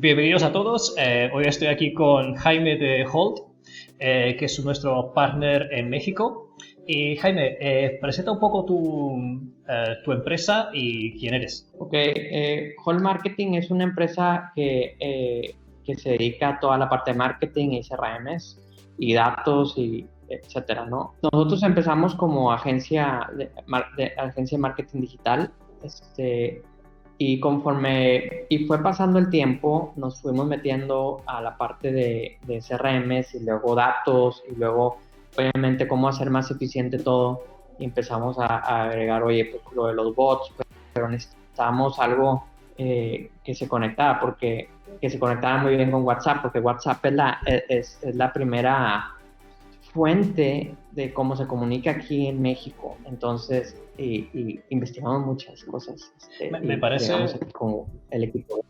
Bienvenidos a todos. Hoy estoy aquí con Jaime de Holt, que es nuestro partner en México. Y Jaime, presenta un poco tu empresa y quién eres. Ok, Whole Marketing es una empresa que se dedica a toda la parte de marketing y CRMs y datos y etcétera, ¿no? Nosotros empezamos como agencia de marketing digital, y fue pasando el tiempo, nos fuimos metiendo a la parte de CRMs y luego datos y luego obviamente cómo hacer más eficiente todo, y empezamos a agregar, oye, pues lo de los bots, pero necesitábamos algo que se conectara, que se conectara muy bien con WhatsApp, porque WhatsApp es la primera fuente de cómo se comunica aquí en México. Entonces, y investigamos muchas cosas, Me y llegamos parece, aquí con el equipo.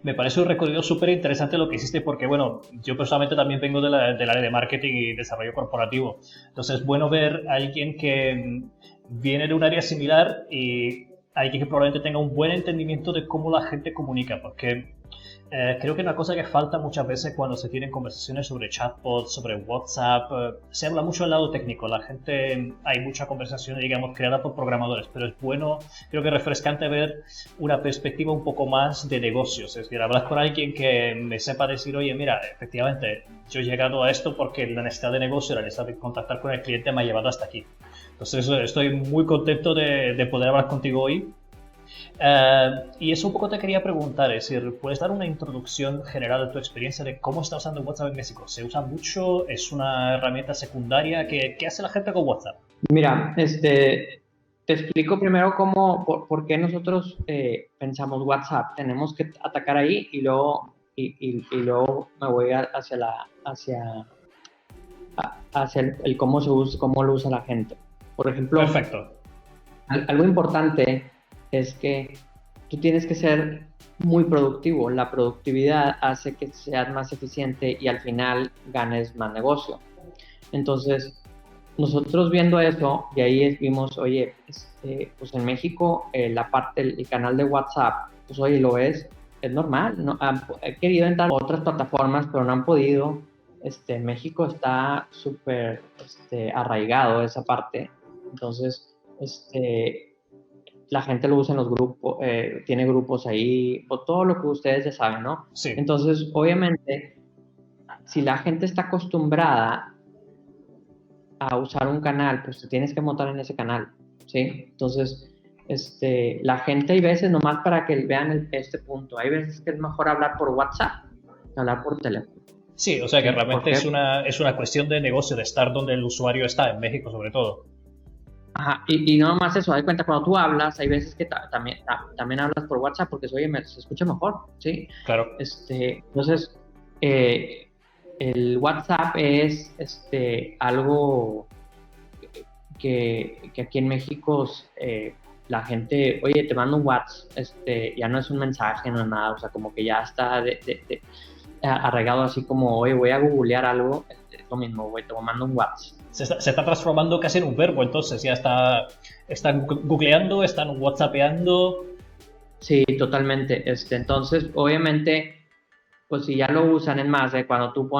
me parece un recorrido súper interesante lo que hiciste porque, bueno, yo personalmente también vengo del área de marketing y desarrollo corporativo. Entonces es bueno ver a alguien que viene de un área similar y alguien que probablemente tenga un buen entendimiento de cómo la gente comunica, porque creo que una cosa que falta muchas veces cuando se tienen conversaciones sobre chatbots, sobre WhatsApp, se habla mucho del lado técnico. La gente, hay mucha conversación, digamos, creada por programadores, pero es bueno, creo que refrescante ver una perspectiva un poco más de negocios. Es decir, hablar con alguien que me sepa decir, oye, mira, efectivamente, yo he llegado a esto porque la necesidad de negocio, la necesidad de contactar con el cliente me ha llevado hasta aquí. Entonces, estoy muy contento de poder hablar contigo hoy. Y eso un poco te quería preguntar, es decir, ¿puedes dar una introducción general de tu experiencia de cómo está usando WhatsApp en México? ¿Se usa mucho? ¿Es una herramienta secundaria? ¿Qué hace la gente con WhatsApp? Mira, te explico primero por qué nosotros pensamos WhatsApp. Tenemos que atacar ahí y luego me voy hacia el cómo se usa, cómo lo usa la gente. Por ejemplo, Perfecto. algo importante es que tú tienes que ser muy productivo. La productividad hace que seas más eficiente y al final ganes más negocio. Entonces, nosotros viendo eso, y ahí vimos, oye, pues en México el canal de WhatsApp, pues oye, lo es normal, ¿no? He querido entrar a otras plataformas, pero no han podido. México está súper arraigado esa parte. Entonces, la gente lo usa en los grupos, tiene grupos ahí, o todo lo que ustedes ya saben, ¿no? Sí. Entonces, obviamente, si la gente está acostumbrada a usar un canal, pues te tienes que montar en ese canal, ¿sí? Entonces, la gente hay veces, nomás para que vean este punto, hay veces que es mejor hablar por WhatsApp que hablar por teléfono, Sí, o sea que ¿sí? realmente ¿Por qué? es una cuestión de negocio, de estar donde el usuario está, en México sobre todo. Ajá, y no nomás eso, hay cuenta, cuando tú hablas, hay veces que también hablas por WhatsApp porque oye, se escucha mejor, ¿sí? Claro. Entonces, eh, el WhatsApp es algo que aquí en México la gente, oye, te mando un WhatsApp, ya no es un mensaje, no es nada, o sea, como que ya está arraigado así como, oye, voy a googlear algo, es lo mismo, güey, te mando un WhatsApp. Se está transformando casi en un verbo, entonces ya están googleando, están whatsappeando. Sí, totalmente. Entonces, obviamente, pues si ya lo usan en más, cuando tú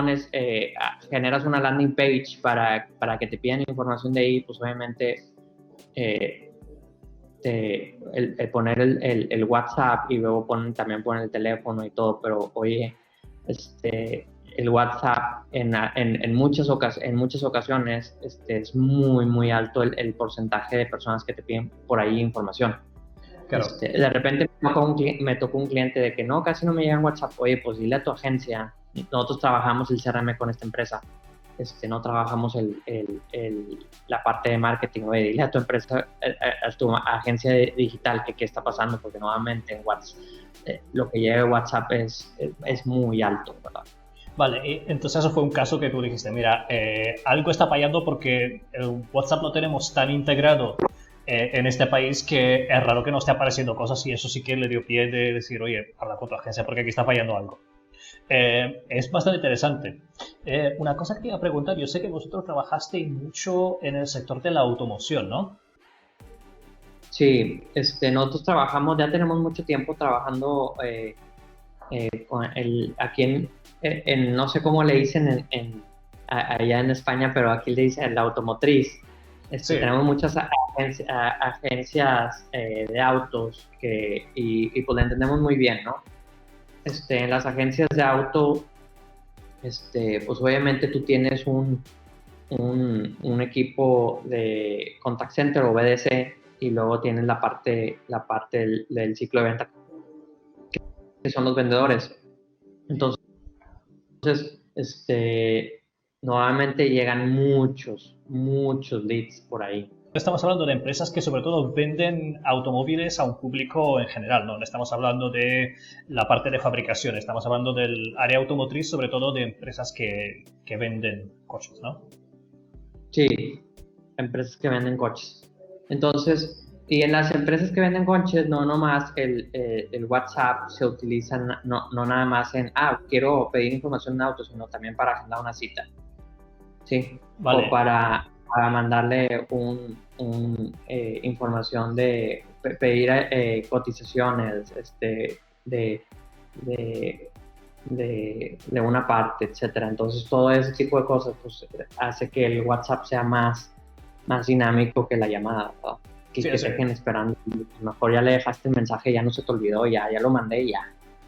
generas una landing page para que te pidan información de ahí, pues obviamente eh, el poner el WhatsApp y luego también poner el teléfono y todo, pero oye, el WhatsApp en muchas ocasiones es muy, muy alto porcentaje de personas que te piden por ahí información. Claro. De repente me tocó un cliente de que no, casi no me llegan WhatsApp. Oye, pues dile a tu agencia, nosotros trabajamos el CRM con esta empresa, no trabajamos la parte de marketing. Oye, dile a tu empresa, a tu agencia digital que qué está pasando, porque nuevamente en WhatsApp lo que llega de WhatsApp es muy alto, ¿verdad? Vale, entonces eso fue un caso que tú dijiste, mira, algo está fallando porque el WhatsApp lo tenemos tan integrado en este país que es raro que no esté apareciendo cosas y eso sí que le dio pie de decir, oye, habla con tu agencia porque aquí está fallando algo. Es bastante interesante. Una cosa que te iba a preguntar, yo sé que vosotros trabajasteis mucho en el sector de la automoción, ¿no? Sí, nosotros trabajamos, ya tenemos mucho tiempo trabajando Aquí no sé cómo le dicen allá en España, pero aquí le dicen la automotriz. Sí. Tenemos muchas agencias de autos y pues la entendemos muy bien, ¿no? En las agencias de auto, pues obviamente tú tienes un equipo de contact center o BDC y luego tienes la parte del ciclo de venta que son los vendedores. Entonces, nuevamente llegan muchos leads por ahí. Estamos hablando de empresas que sobre todo venden automóviles a un público en general, ¿no? No estamos hablando de la parte de fabricación, estamos hablando del área automotriz, sobre todo de empresas que venden coches, ¿no? Sí, empresas que venden coches. Entonces, y en las empresas que venden coches, no nomás el WhatsApp se utiliza, no nada más quiero pedir información de autos, sino también para agendar una cita. Sí, vale. O para mandarle información de pedir cotizaciones de una parte, etcétera. Entonces todo ese tipo de cosas pues hace que el WhatsApp sea más dinámico que la llamada, ¿no? Que te dejen esperando. Mejor ya le dejaste el mensaje, ya no se te olvidó, ya lo mandé y ya.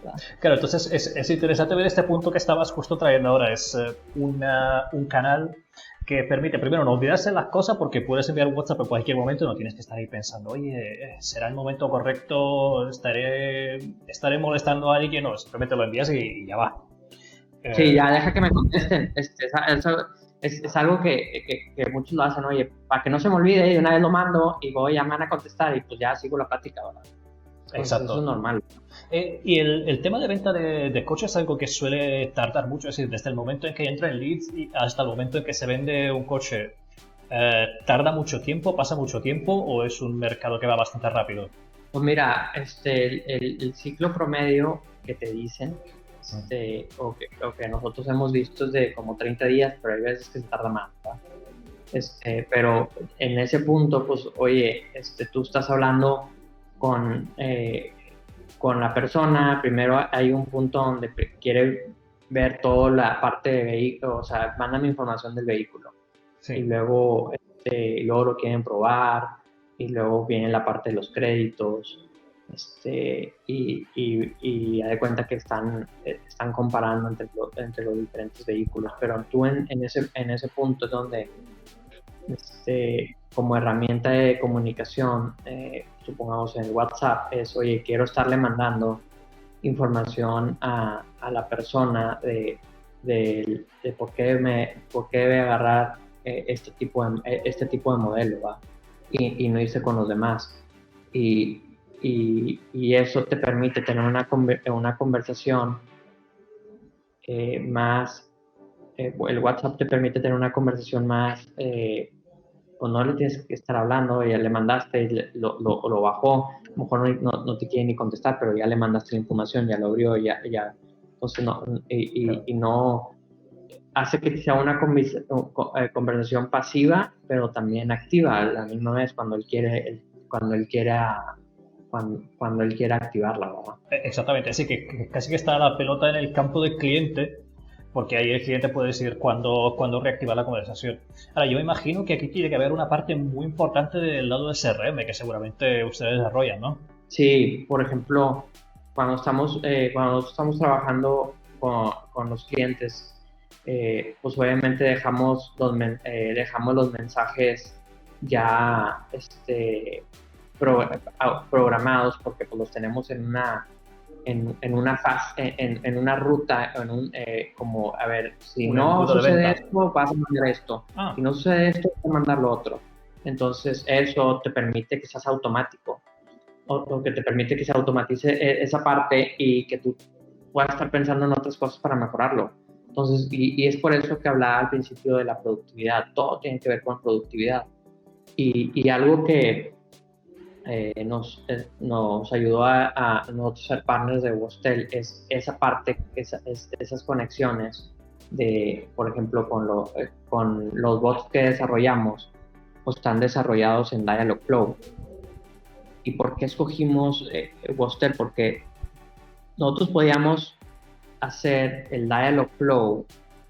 ¿Verdad? Claro, entonces es interesante ver este punto que estabas justo trayendo ahora. Es un canal que permite, primero, no olvidarse las cosas porque puedes enviar un WhatsApp en cualquier momento y no tienes que estar ahí pensando, oye, ¿será el momento correcto? ¿Estaré molestando a alguien? No, simplemente lo envías y ya va. Sí, ya deja que me contesten. Es algo que muchos lo hacen, oye, para que no se me olvide, de una vez lo mando y voy a a contestar y pues ya sigo la plática, ¿verdad? Exacto. Eso es normal. Y el tema de venta de coches es algo que suele tardar mucho, es decir, desde el momento en que entra en leads y hasta el momento en que se vende un coche, ¿tarda mucho tiempo, pasa mucho tiempo o es un mercado que va bastante rápido? Pues mira, el ciclo promedio que te dicen, o que nosotros hemos visto es de como 30 días, pero hay veces que se tarda más, ¿verdad? Pero en ese punto, pues, oye, tú estás hablando con la persona, primero hay un punto donde quiere ver toda la parte de vehículo, o sea, mándame información del vehículo. Sí. Y luego lo quieren probar, y luego viene la parte de los créditos, y haz de cuenta que están comparando entre los diferentes vehículos, pero tú en ese punto es donde como herramienta de comunicación, supongamos en WhatsApp, es, oye, quiero estarle mandando información a la persona de por qué debe agarrar este tipo de modelo, ¿va? Y no irse con los demás. Y eso te permite tener una conversación más, el WhatsApp te permite tener una conversación más, pues no le tienes que estar hablando, ya le mandaste, lo bajó, a lo mejor no te quiere ni contestar, pero ya le mandaste la información, ya lo abrió, ya entonces no, y no hace que sea una conversación pasiva, pero también activa a la misma vez cuando él quiera activarla, ¿verdad? Exactamente, así que casi que está la pelota en el campo del cliente, porque ahí el cliente puede decidir cuándo reactivar la conversación. Ahora, yo me imagino que aquí tiene que haber una parte muy importante del lado de CRM, que seguramente ustedes desarrollan, ¿no? Sí, por ejemplo, cuando estamos trabajando con los clientes, pues obviamente dejamos los mensajes ya programados, porque pues los tenemos en una fase, en una ruta, como, a ver, si no sucede esto, vas a mandar esto. Si no sucede esto, vas a mandar lo otro. Entonces, eso te permite que seas automático, o que te permite que se automatice esa parte y que tú puedas estar pensando en otras cosas para mejorarlo. Entonces, y es por eso que hablaba al principio de la productividad. Todo tiene que ver con productividad. Y algo que nos ayudó a nosotros ser partners de Vostell es esa parte, esas conexiones de, por ejemplo, con los bots que desarrollamos, pues están desarrollados en Dialogflow. ¿Y por qué escogimos Vostell? Porque nosotros podíamos hacer el dialog flow,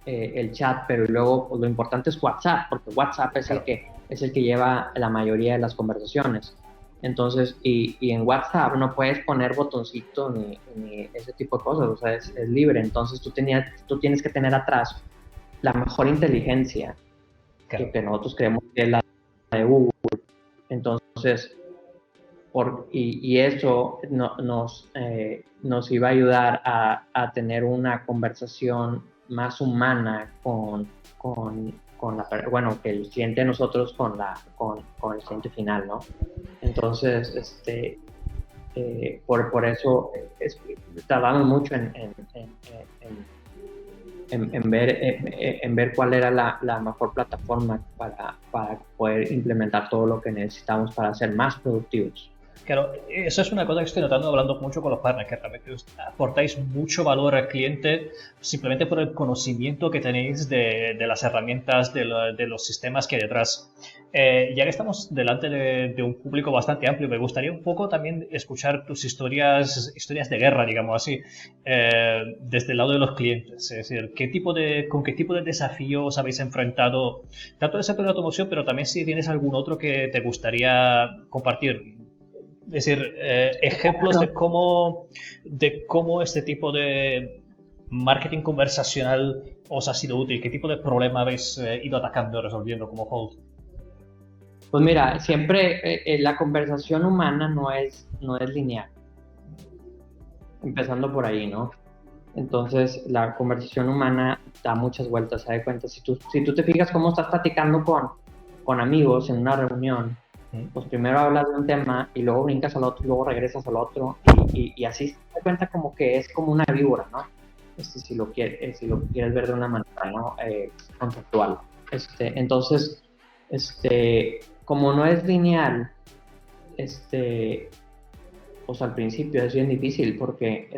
el chat, pero luego pues, lo importante es WhatsApp, porque WhatsApp es el que lleva la mayoría de las conversaciones. Entonces, y en WhatsApp no puedes poner botoncito ni ese tipo de cosas, o sea, es libre. Entonces tú tienes que tener atrás la mejor inteligencia Claro. que nosotros creemos que es la de Google. Entonces, y eso nos iba a ayudar a tener una conversación más humana bueno, que el cliente de nosotros con el cliente final, ¿no? Entonces, por eso tardamos mucho en ver cuál era la mejor plataforma para poder implementar todo lo que necesitamos para ser más productivos. Claro, eso es una cosa que estoy notando hablando mucho con los partners, que realmente aportáis mucho valor al cliente simplemente por el conocimiento que tenéis de las herramientas, de los sistemas que hay detrás. Ya que estamos delante de un público bastante amplio, me gustaría un poco también escuchar tus historias de guerra, digamos así, desde el lado de los clientes. Es decir, con qué tipo de desafíos habéis enfrentado, tanto en el sector de automoción, pero también si tienes algún otro que te gustaría compartir. Es decir, ejemplos de cómo este tipo de marketing conversacional os ha sido útil, qué tipo de problema habéis ido atacando, resolviendo como Hold. Pues mira, siempre la conversación humana no es lineal, empezando por ahí, ¿no? Entonces, la conversación humana da muchas vueltas, se da cuenta. Si tú te fijas cómo estás platicando con amigos en una reunión, pues primero hablas de un tema y luego brincas al otro y luego regresas al otro y así se da cuenta como que es como una víbora, ¿no? Si lo quieres ver de una manera, ¿no? Conceptual. Entonces, como no es lineal, pues al principio es bien difícil porque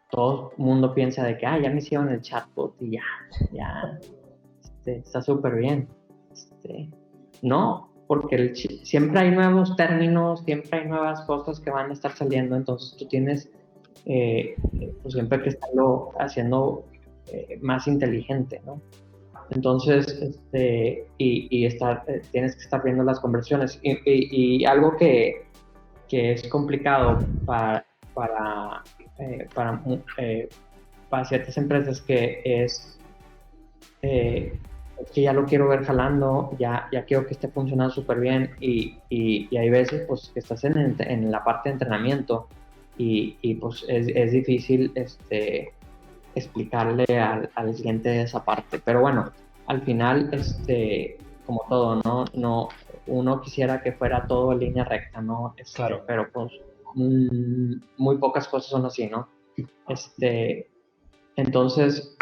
todo el mundo piensa de que ya me hicieron el chatbot y ya, está súper bien. No, porque siempre hay nuevos términos, siempre hay nuevas cosas que van a estar saliendo, entonces tú tienes pues siempre que estarlo haciendo más inteligente, ¿no? Entonces, tienes que estar viendo las conversiones. Y algo que es complicado eh, para, eh, para ciertas empresas es que ya lo quiero ver jalando, ya quiero que esté funcionando súper bien y hay veces pues que estás en la parte de entrenamiento y pues es difícil explicarle al cliente esa parte. Pero bueno, al final, como todo, no, uno quisiera que fuera todo en línea recta, ¿no? Claro. Pero pues muy pocas cosas son así, ¿no? Entonces,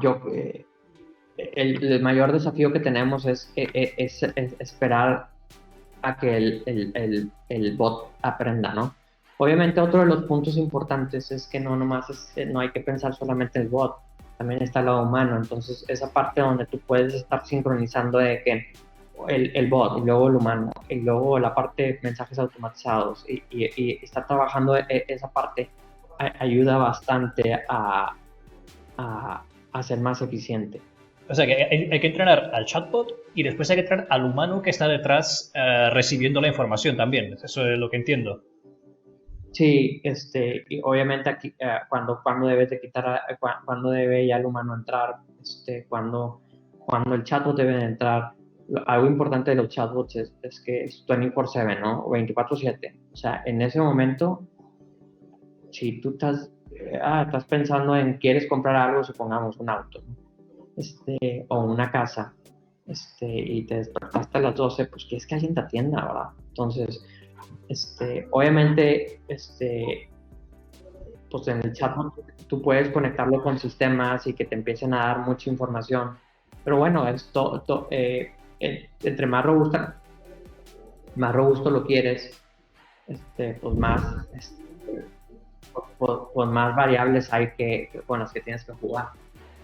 yo, el mayor desafío que tenemos es esperar a que el bot aprenda, ¿no? Obviamente otro de los puntos importantes es que no hay que pensar solamente en el bot, también está el lado humano, entonces esa parte donde tú puedes estar sincronizando de que el bot y luego el humano y luego la parte de mensajes automatizados y estar trabajando esa parte ayuda bastante a ser más eficiente. O sea que hay que entrenar al chatbot y después hay que entrenar al humano que está detrás recibiendo la información también. Eso es lo que entiendo. Sí, y obviamente aquí cuando debes de quitar, cuando debe ya el humano entrar, cuando el chatbot debe de entrar. Algo importante de los chatbots es que es 24/7, ¿no? 24/7. O sea, en ese momento, si tú estás pensando en quieres comprar algo, supongamos un auto, ¿no? O una casa, y te despertaste a las 12, pues quieres que alguien te atienda, ¿verdad? Entonces, obviamente, pues en el chat tú puedes conectarlo con sistemas y que te empiecen a dar mucha información, pero bueno, entre más robusto lo quieres, pues más variables hay con las que tienes que jugar.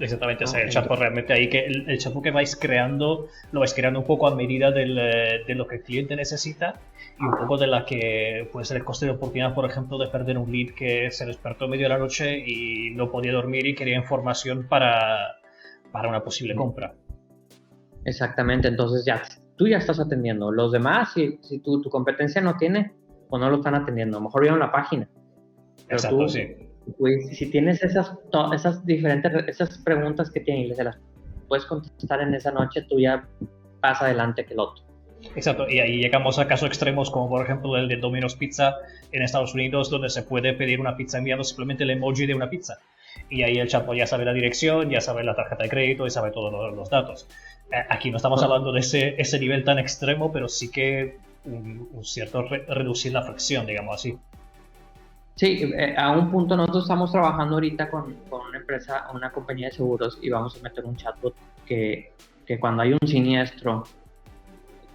Exactamente, o ¿no? sea, el chatbot realmente ahí que el chatbot que vais creando, lo vais creando un poco a medida de lo que el cliente necesita y un poco de la que puede ser el coste de oportunidad, por ejemplo, de perder un lead que se despertó en medio de la noche y no podía dormir y quería información para una posible compra. Exactamente, entonces ya tú ya estás atendiendo. Los demás, si tu competencia no tiene, pues no lo están atendiendo. A lo mejor vieron la página, pero Exacto, sí. pues, si tienes esas diferentes esas preguntas que tienes y se las puedes contestar en esa noche, tú ya vas adelante que el otro. Exacto, y ahí llegamos a casos extremos como por ejemplo el de Domino's Pizza en Estados Unidos, donde se puede pedir una pizza enviando simplemente el emoji de una pizza. Y ahí el chatbot ya sabe la dirección, ya sabe la tarjeta de crédito y sabe todos los datos. Aquí no estamos hablando de ese nivel tan extremo, pero sí que un cierto reducir la fricción, digamos así. Sí, a un punto nosotros estamos trabajando ahorita con una empresa, una compañía de seguros y vamos a meter un chatbot que cuando hay un siniestro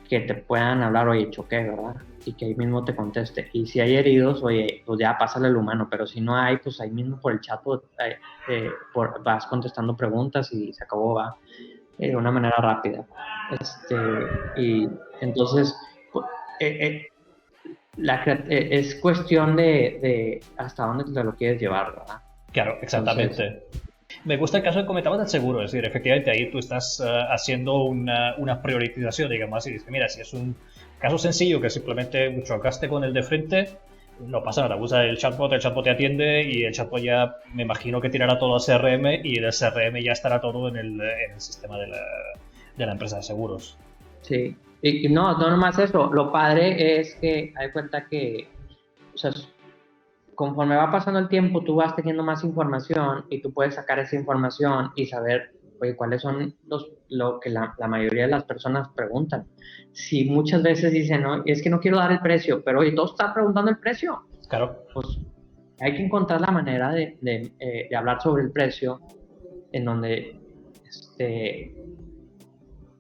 que te puedan hablar, oye, choqué, ¿verdad? Y que ahí mismo te conteste. Y si hay heridos, oye, pues ya pásale al humano, pero si no hay, pues ahí mismo por el chatbot vas contestando preguntas y se acabó, va, de una manera rápida. Y entonces, pues, es cuestión de hasta dónde te lo quieres llevar, ¿verdad? Claro, exactamente. Entonces, Me gusta el caso que comentabas del seguro, es decir, efectivamente ahí tú estás haciendo una priorización, digamos así. Dices, mira, si es un caso sencillo que simplemente chocaste con el de frente, no pasa nada, usa el chatbot te atiende y el chatbot ya me imagino que tirará todo al CRM y del CRM ya estará todo en el sistema de la empresa de seguros. sí. Y no nomás eso, lo padre es que hay cuenta que, o sea, conforme va pasando el tiempo, tú vas teniendo más información y tú puedes sacar esa información y saber, oye, cuáles son lo que la mayoría de las personas preguntan. Si muchas veces dicen, no, es que no quiero dar el precio, pero oye, todos están preguntando el precio. Claro, Pues hay que encontrar la manera de hablar sobre el precio en donde,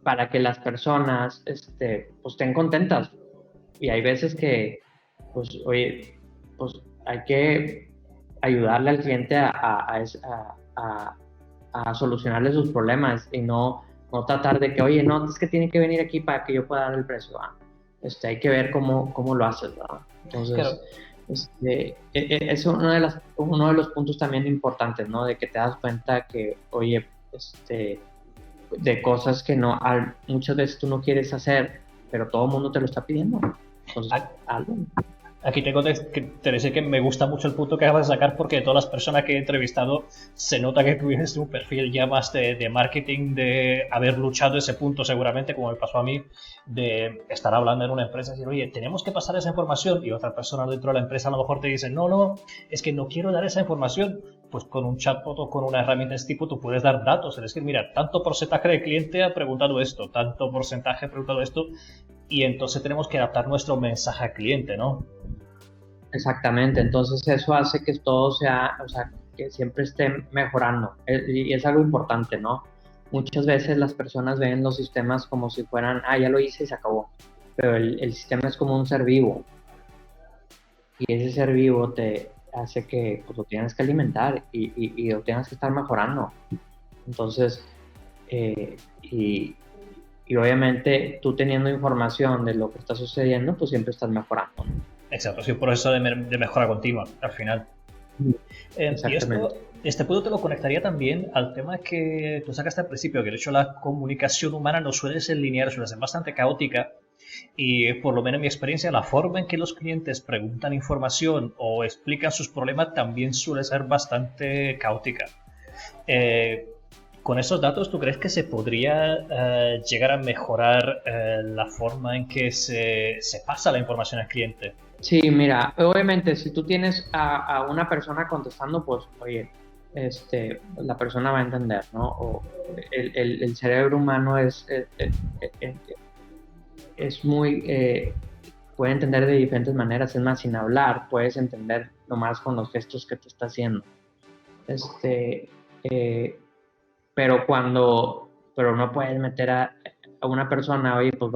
para que las personas, pues estén contentas. Y hay veces que, pues, oye, pues hay que ayudarle al cliente a solucionarle sus problemas y no tratar de que, oye, no, es que tiene que venir aquí para que yo pueda dar el precio. Hay que ver cómo lo haces, ¿verdad? claro. Entonces, es uno de los puntos también importantes, ¿no? De que te das cuenta que, oye, de cosas que muchas veces tú no quieres hacer, pero todo el mundo te lo está pidiendo. Entonces, hazlo. Aquí tengo que te decir que me gusta mucho el punto que acabas de sacar porque de todas las personas que he entrevistado se nota que tuviste un perfil ya más de marketing, de haber luchado ese punto seguramente, como me pasó a mí, de estar hablando en una empresa y decir, oye, tenemos que pasar esa información y otra persona dentro de la empresa a lo mejor te dice, no, es que no quiero dar esa información. Pues con un chatbot o con una herramienta de este tipo tú puedes dar datos, es decir, mira, tanto porcentaje de cliente ha preguntado esto, tanto porcentaje ha preguntado esto y entonces tenemos que adaptar nuestro mensaje al cliente, ¿no? Exactamente, entonces eso hace que todo sea, o sea, que siempre esté mejorando. Y es algo importante, ¿no? Muchas veces las personas ven los sistemas como si fueran, ya lo hice y se acabó. Pero el sistema es como un ser vivo. Y ese ser vivo te hace que pues, lo tienes que alimentar y lo tienes que estar mejorando. Entonces, eh, y, y obviamente tú teniendo información de lo que está sucediendo, pues siempre estás mejorando, ¿no? Exacto, sí, un proceso de mejora continua al final. Y Exactamente. este punto te lo conectaría también al tema que tú sacaste al principio, que de hecho la comunicación humana no suele ser lineal, suele ser bastante caótica. Y por lo menos en mi experiencia, la forma en que los clientes preguntan información o explican sus problemas también suele ser bastante caótica. Eh, con esos datos, ¿tú crees que se podría llegar a mejorar la forma en que se pasa la información al cliente? Sí, mira, obviamente si tú tienes a una persona contestando, pues oye, la persona va a entender, ¿no? El cerebro humano es puede entender de diferentes maneras, es más, sin hablar, puedes entender nomás con los gestos que te está haciendo. Eh, pero no puedes meter a una persona, oye, pues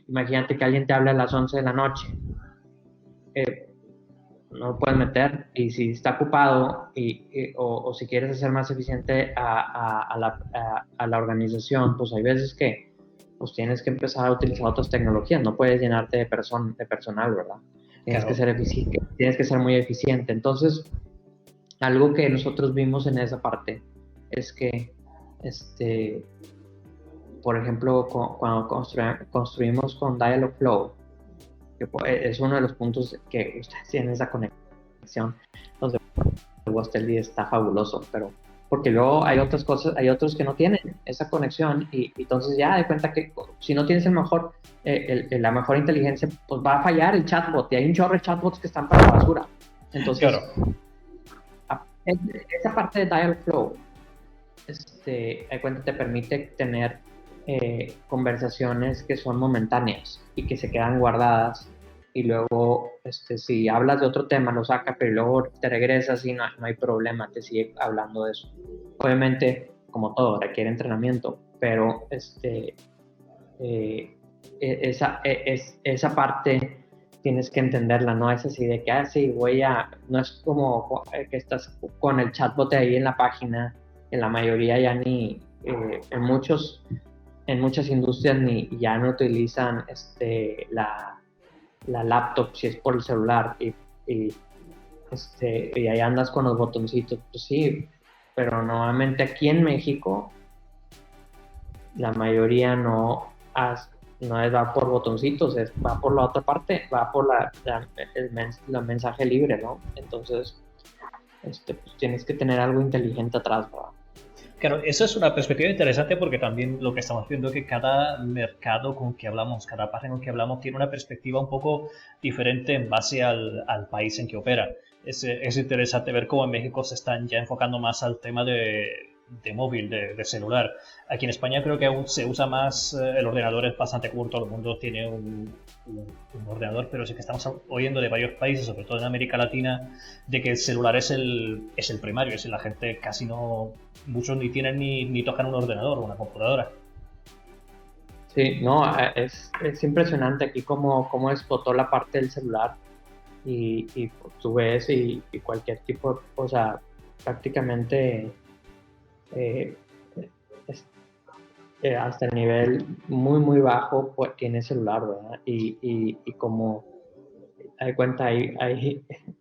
imagínate que alguien te habla a las 11 de la noche. no lo puedes meter. Y si está ocupado o si quieres hacer más eficiente a la organización, pues hay veces que pues tienes que empezar a utilizar otras tecnologías. No puedes llenarte de personal, ¿verdad? Tienes que Claro. ser eficiente, tienes que ser muy eficiente. Entonces, algo que nosotros vimos en esa parte es que, por ejemplo, cuando construimos con Dialogflow, que es uno de los puntos que ustedes tienen esa conexión, donde WebSteldy está fabuloso, pero porque luego hay otras cosas, hay otros que no tienen esa conexión y entonces ya de cuenta que si no tienes la mejor inteligencia, pues va a fallar el chatbot y hay un chorro de chatbots que están para la basura. Entonces, Claro. esa parte de Dialogflow, de cuenta te permite tener conversaciones que son momentáneas y que se quedan guardadas y luego si hablas de otro tema lo saca, pero luego te regresas y no hay problema, te sigue hablando de eso. Obviamente, como todo, requiere entrenamiento, pero esa parte tienes que entenderla, no es así de que, sí, no es como que estás con el chatbot ahí en la página, en la mayoría ya en muchas industrias ya no utilizan la laptop si es por el celular y, y ahí andas con los botoncitos, pues sí, pero normalmente aquí en México la mayoría va por botoncitos, va por la otra parte, va por el mensaje libre, ¿no? Entonces, pues tienes que tener algo inteligente atrás, ¿verdad? Claro, eso es una perspectiva interesante porque también lo que estamos viendo es que cada mercado con que hablamos, cada página con que hablamos tiene una perspectiva un poco diferente en base al país en que opera. Es interesante ver cómo en México se están ya enfocando más al tema de móvil, de celular. Aquí en España creo que aún se usa más, el ordenador es bastante común, todo el mundo tiene un ordenador, pero sí que estamos oyendo de varios países, sobre todo en América Latina, de que el celular es el primario, es decir, la gente casi no, muchos ni tienen ni tocan un ordenador o una computadora. Sí, no, es impresionante aquí cómo explotó la parte del celular y tú ves y cualquier tipo, o sea, prácticamente eh, es- hasta el nivel muy, muy bajo pues, tiene celular, ¿verdad? Y como hay cuenta,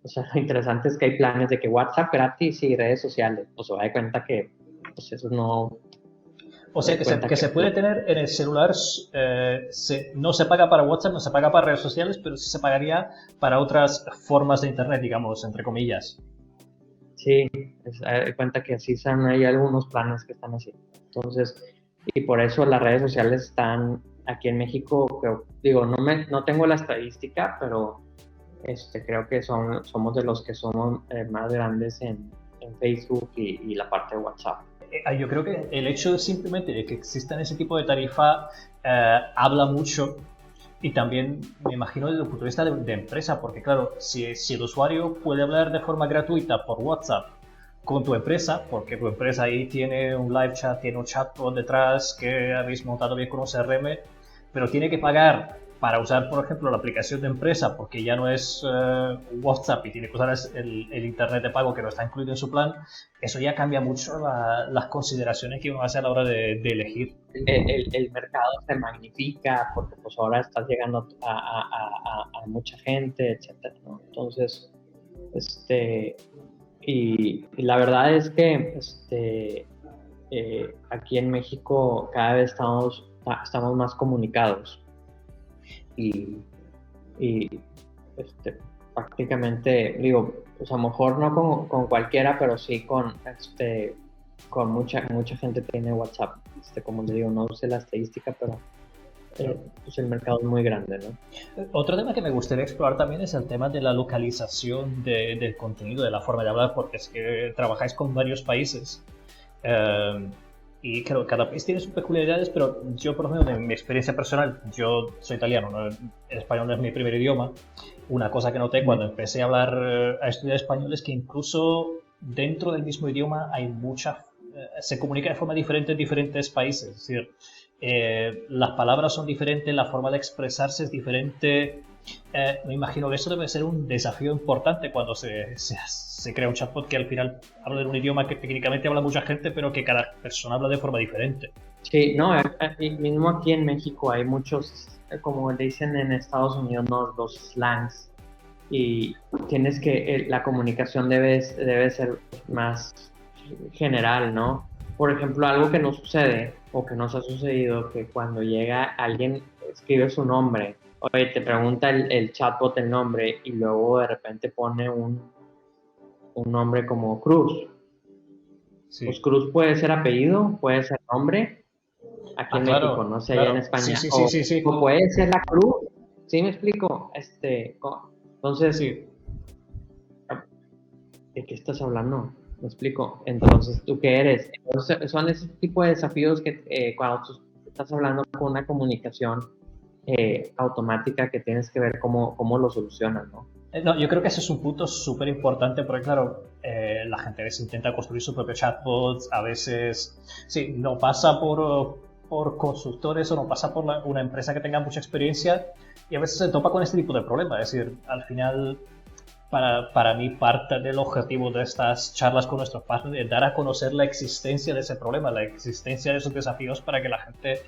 o sea, lo interesante es que hay planes de que WhatsApp gratis y redes sociales, o sea, hay cuenta que, pues eso no, O sea hay que se, cuenta que que se puede tener en el celular, no se paga para WhatsApp, no se paga para redes sociales, pero sí se pagaría para otras formas de Internet, digamos, entre comillas. sí, hay cuenta que así son, hay algunos planes que están así. Entonces, y por eso las redes sociales están aquí en México, digo, no tengo la estadística, pero creo que somos de los que somos más grandes en Facebook y la parte de WhatsApp. Yo creo que el hecho de simplemente de que existan ese tipo de tarifa habla mucho y también me imagino desde el punto de vista de empresa, porque claro, si el usuario puede hablar de forma gratuita por WhatsApp con tu empresa, porque tu empresa ahí tiene un live chat, tiene un chatbot detrás que habéis montado bien con un CRM, pero tiene que pagar para usar, por ejemplo, la aplicación de empresa, porque ya no es WhatsApp y tiene que usar el Internet de pago que no está incluido en su plan, eso ya cambia mucho las consideraciones que uno hace a la hora de elegir. El mercado se magnifica porque pues ahora estás llegando a mucha gente, etcétera, ¿no? Entonces, y la verdad es que aquí en México cada vez estamos más comunicados y, y prácticamente, digo, pues a lo mejor no con cualquiera, pero sí con mucha gente tiene WhatsApp. Como le digo, no sé la estadística, pero pues el mercado es muy grande, ¿no? Otro tema que me gustaría explorar también es el tema de la localización del contenido, de la forma de hablar, porque es que trabajáis con varios países. Eh, y claro, cada país tiene sus peculiaridades, pero yo, por ejemplo, en mi experiencia personal, yo soy italiano, ¿no? El español no es mi primer idioma. Una cosa que noté cuando empecé a hablar, a estudiar español, es que incluso dentro del mismo idioma hay se comunica de forma diferente en diferentes países. Es decir, las palabras son diferentes, la forma de expresarse es diferente. Me imagino que eso debe ser un desafío importante cuando se crea un chatbot que al final habla de un idioma que técnicamente habla mucha gente, pero que cada persona habla de forma diferente. Sí, no, mismo aquí en México hay muchos, como le dicen en Estados Unidos, ¿no? Los slangs, y tienes que, la comunicación debe ser más general, ¿no? Por ejemplo, algo que nos sucede o que nos ha sucedido, que cuando llega alguien, escribe su nombre, oye, te pregunta el chatbot el nombre y luego de repente pone un nombre como Cruz. Sí. Pues Cruz puede ser apellido, puede ser nombre, aquí en Claro, México, no sé, allá en claro. Sí, España, sí, sí, sí, sí. o puede ser la Cruz, ¿sí me explico? Entonces, Sí. ¿de qué estás hablando? Me explico. Entonces, ¿tú qué eres? Entonces, son ese tipo de desafíos que cuando tú estás hablando con una comunicación automática que tienes que ver cómo lo solucionas, ¿no? No, yo creo que ese es un punto súper importante porque, claro, la gente a veces intenta construir su propio chatbot, a veces, sí, no pasa por consultores o no pasa por una empresa que tenga mucha experiencia y a veces se topa con este tipo de problemas. Es decir, al final, para mí, parte del objetivo de estas charlas con nuestros partners es dar a conocer la existencia de ese problema, la existencia de esos desafíos para que la gente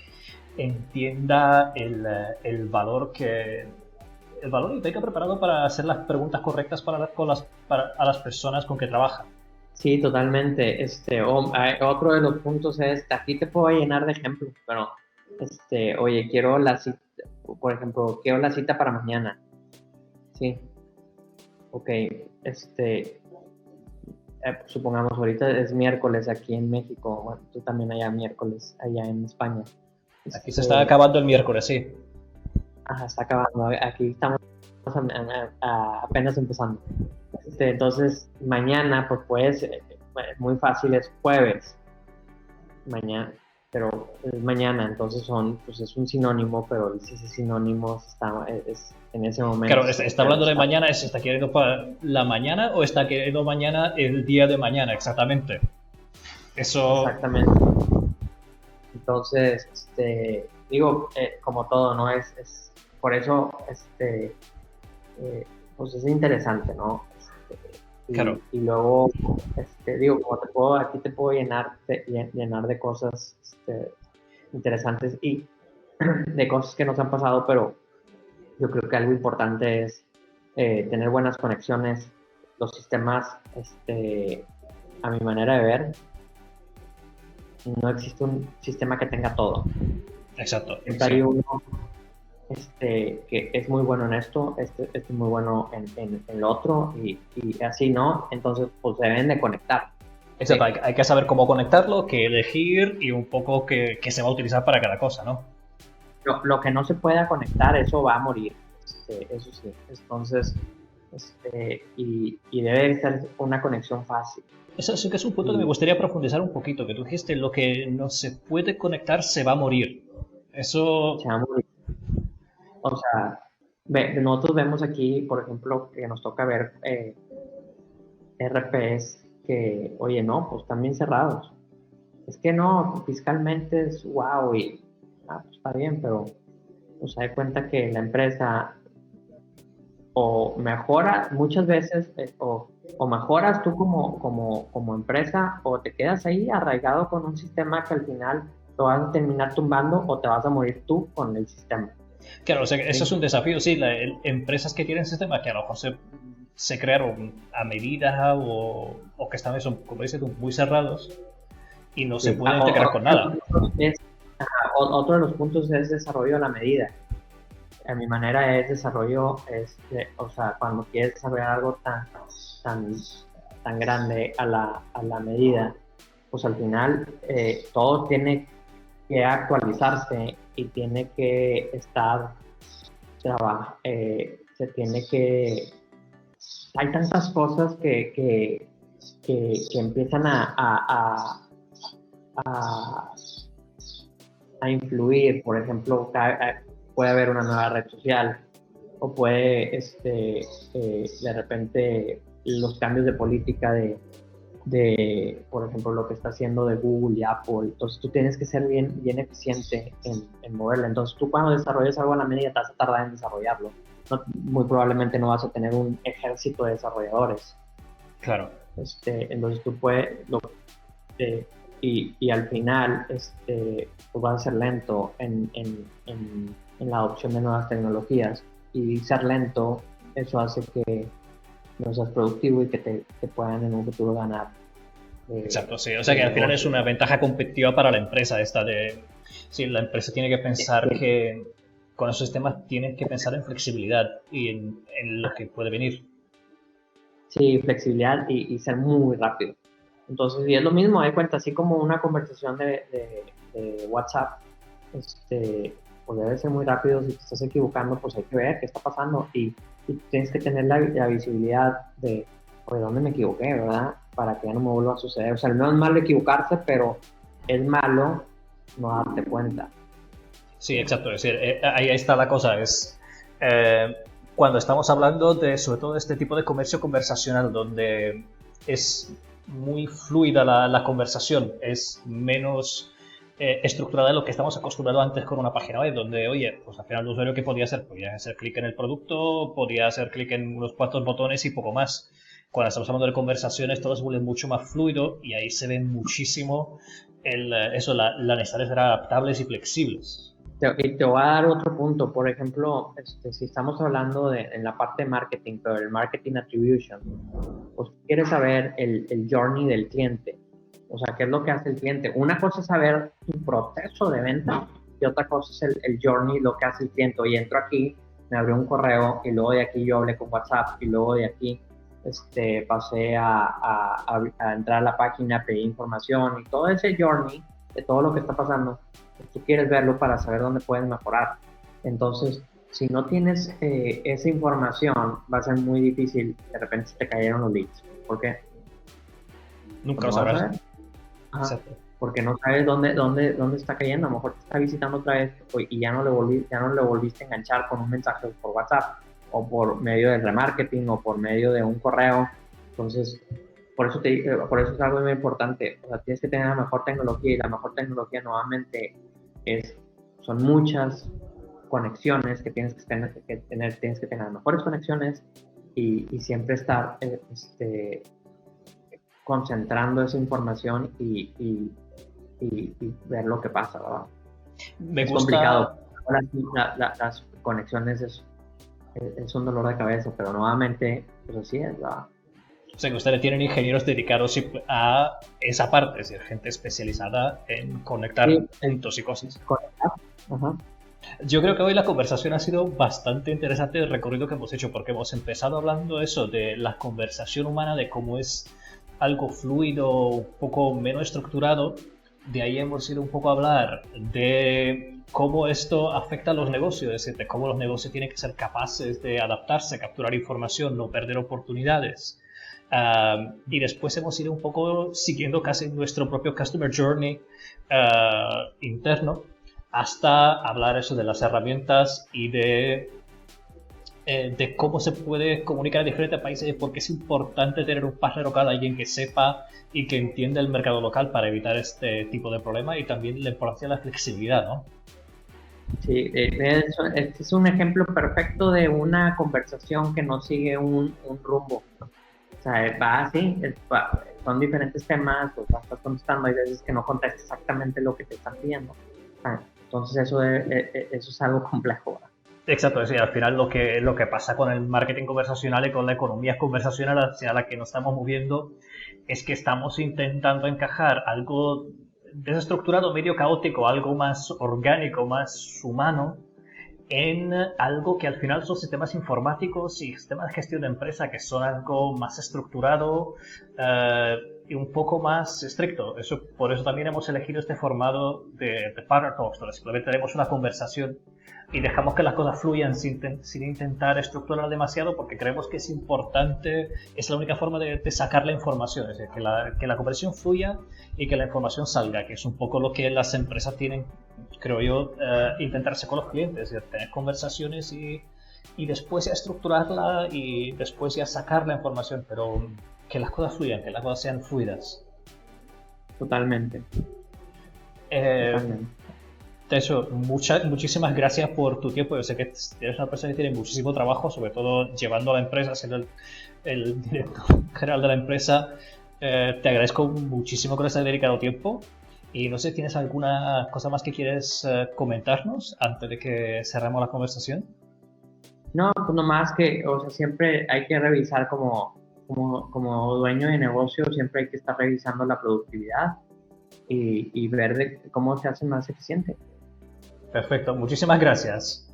entienda el valor y tenga preparado para hacer las preguntas correctas a las personas con que trabaja. Sí, totalmente. Otro de los puntos es, aquí te puedo llenar de ejemplos, pero, oye, quiero la cita, por ejemplo, quiero la cita para mañana. Sí. Ok, supongamos ahorita es miércoles aquí en México, bueno, tú también allá miércoles allá en España. Aquí se está acabando el miércoles, sí. Ajá, está acabando, aquí estamos apenas empezando. Entonces, mañana, pues muy fácil, es jueves, mañana, pero es mañana, entonces pues es un sinónimo, pero ese sinónimo es en ese momento. Claro, está hablando de mañana, ¿está queriendo para la mañana o está queriendo mañana el día de mañana, exactamente? Eso... Exactamente. Entonces, digo, como todo, ¿no? Por eso, pues es interesante, ¿no? Claro. Y luego, digo, como aquí te puedo llenar de cosas interesantes y de cosas que nos han pasado, pero yo creo que algo importante es tener buenas conexiones, los sistemas, a mi manera de ver, no existe un sistema que tenga todo. Exacto. Siempre hay uno que es muy bueno en esto, es muy bueno en lo otro y así, ¿no? Entonces, pues se deben de conectar. Exacto, hay que saber cómo conectarlo, qué elegir y un poco qué se va a utilizar para cada cosa, ¿no? Lo que no se pueda conectar, eso va a morir, eso sí. Entonces, y debe ser una conexión fácil. Eso sí que es un punto que me gustaría profundizar un poquito, que tú dijiste, lo que no se puede conectar se va a morir. Eso... Se va a morir. O sea, nosotros vemos aquí, por ejemplo, que nos toca ver RPs que, oye, no, pues están bien cerrados. Es que no, fiscalmente es wow y pues está bien, pero se da cuenta que la empresa o mejora muchas veces o mejoras tú como empresa o te quedas ahí arraigado con un sistema que al final lo vas a terminar tumbando o te vas a morir tú con el sistema. Claro, o sea, eso es un desafío, sí. Empresas que tienen sistemas que a lo mejor se crearon a medida o que están, eso, como dices tú, muy cerrados y no se pueden integrar con nada. Otro de los puntos es desarrollo a la medida. A mi manera es desarrollo, o sea, cuando quieres desarrollar algo tan grande a la medida, pues al final todo tiene que actualizarse y tiene que estar se tiene que hay tantas cosas que empiezan a influir. Por ejemplo, puede haber una nueva red social o puede de repente los cambios de política por ejemplo, lo que está haciendo de Google y Apple. Entonces tú tienes que ser bien eficiente en moverla. Entonces tú cuando desarrolles algo a la medida te vas a tardar en desarrollarlo. Muy probablemente no vas a tener un ejército de desarrolladores. Claro. Entonces tú puedes, y al final pues vas a ser lento en la adopción de nuevas tecnologías, y ser lento, eso hace que no seas productivo y que te puedan en un futuro ganar. Exacto, sí. O sea que al final es una ventaja competitiva para la empresa esta de... Sí, la empresa tiene que pensar que con esos sistemas tienes que pensar en flexibilidad y en lo que puede venir. Sí, flexibilidad y ser muy rápido. Entonces, y es lo mismo, hay cuenta, así como una conversación de WhatsApp, pues debe ser muy rápido. Si te estás equivocando, pues hay que ver qué está pasando y tienes que tener la visibilidad de, oye, ¿dónde me equivoqué, verdad? Para que ya no me vuelva a suceder. O sea, no es malo equivocarse, pero es malo no darte cuenta. Sí, exacto. Es decir, ahí está la cosa. Es cuando estamos hablando de, sobre todo, este tipo de comercio conversacional, donde es muy fluida la conversación, es menos estructurada de lo que estamos acostumbrados antes con una página web, donde, oye, pues al final el usuario, ¿qué podía hacer? Podía hacer clic en el producto, podía hacer clic en unos cuantos botones y poco más. Cuando estamos hablando de conversaciones, todo se vuelve mucho más fluido y ahí se ve muchísimo la necesidad de ser adaptables y flexibles. Y te voy a dar otro punto. Por ejemplo, si estamos hablando en la parte de marketing, pero el marketing attribution, pues quieres saber el journey del cliente. O sea, qué es lo que hace el cliente. Una cosa es saber tu proceso de venta y otra cosa es el journey, lo que hace el cliente. Oye, entro aquí, me abrió un correo y luego de aquí yo hablé con WhatsApp y luego de aquí pasé a entrar a la página, pedí información, y todo ese journey de todo lo que está pasando, pues tú quieres verlo para saber dónde puedes mejorar. Entonces, si no tienes esa información, va a ser muy difícil. De repente se te cayeron los leads. ¿Por qué? Nunca lo sabrás. Porque no sabes dónde está cayendo. A lo mejor te está visitando otra vez y ya no le volviste a enganchar con un mensaje por WhatsApp o por medio del remarketing o por medio de un correo. Entonces, por eso es algo muy importante. O sea, tienes que tener la mejor tecnología, y la mejor tecnología nuevamente son muchas conexiones que tienes que tener, tienes que tener mejores conexiones y siempre estar concentrando esa información y ver lo que pasa, ¿verdad? Es complicado. Las conexiones es un dolor de cabeza, pero nuevamente, pues así es, ¿verdad? O sea, que ustedes tienen ingenieros dedicados a esa parte, es decir, gente especializada en conectar puntos y cosas. Conectar. Ajá. Yo creo que hoy la conversación ha sido bastante interesante, el recorrido que hemos hecho, porque hemos empezado hablando eso de la conversación humana, de cómo es algo fluido, un poco menos estructurado. De ahí hemos ido un poco a hablar de cómo esto afecta a los negocios, es decir, de cómo los negocios tienen que ser capaces de adaptarse, capturar información, no perder oportunidades. Y después hemos ido un poco siguiendo casi nuestro propio Customer Journey interno, hasta hablar eso de las herramientas y de cómo se puede comunicar en diferentes países, porque es importante tener un partner local, alguien que sepa y que entienda el mercado local para evitar este tipo de problemas, y también la importancia de la flexibilidad, ¿no? Sí, este es un ejemplo perfecto de una conversación que no sigue un rumbo. O sea, va así, son diferentes temas, pues estás contestando, hay veces que no contestas exactamente lo que te están pidiendo. Entonces eso es algo complejo, ¿verdad? Exacto, es decir, al final lo que pasa con el marketing conversacional y con la economía conversacional hacia la que nos estamos moviendo es que estamos intentando encajar algo desestructurado, medio caótico, algo más orgánico, más humano, en algo que al final son sistemas informáticos y sistemas de gestión de empresa, que son algo más estructurado y un poco más estricto. Por eso también hemos elegido este formato de Partner Talks, donde simplemente tenemos una conversación y dejamos que las cosas fluyan sin intentar estructurar demasiado, porque creemos que es importante, es la única forma de sacar la información, es decir, que la conversación fluya y que la información salga, que es un poco lo que las empresas tienen, creo yo, intentarse con los clientes, es decir, tener conversaciones y después ya estructurarla y después ya sacar la información, pero que las cosas fluyan, que las cosas sean fluidas. Totalmente, Eh, totalmente. de hecho, muchísimas gracias por tu tiempo. Yo sé que eres una persona que tiene muchísimo trabajo, sobre todo llevando a la empresa, siendo el director general de la empresa. Te agradezco muchísimo que les hayas dedicado tiempo. Y no sé, ¿tienes alguna cosa más que quieres comentarnos antes de que cerremos la conversación? No, pues nomás que, o sea, siempre hay que revisar como dueño de negocio, siempre hay que estar revisando la productividad y ver cómo se hace más eficiente. Perfecto, muchísimas gracias.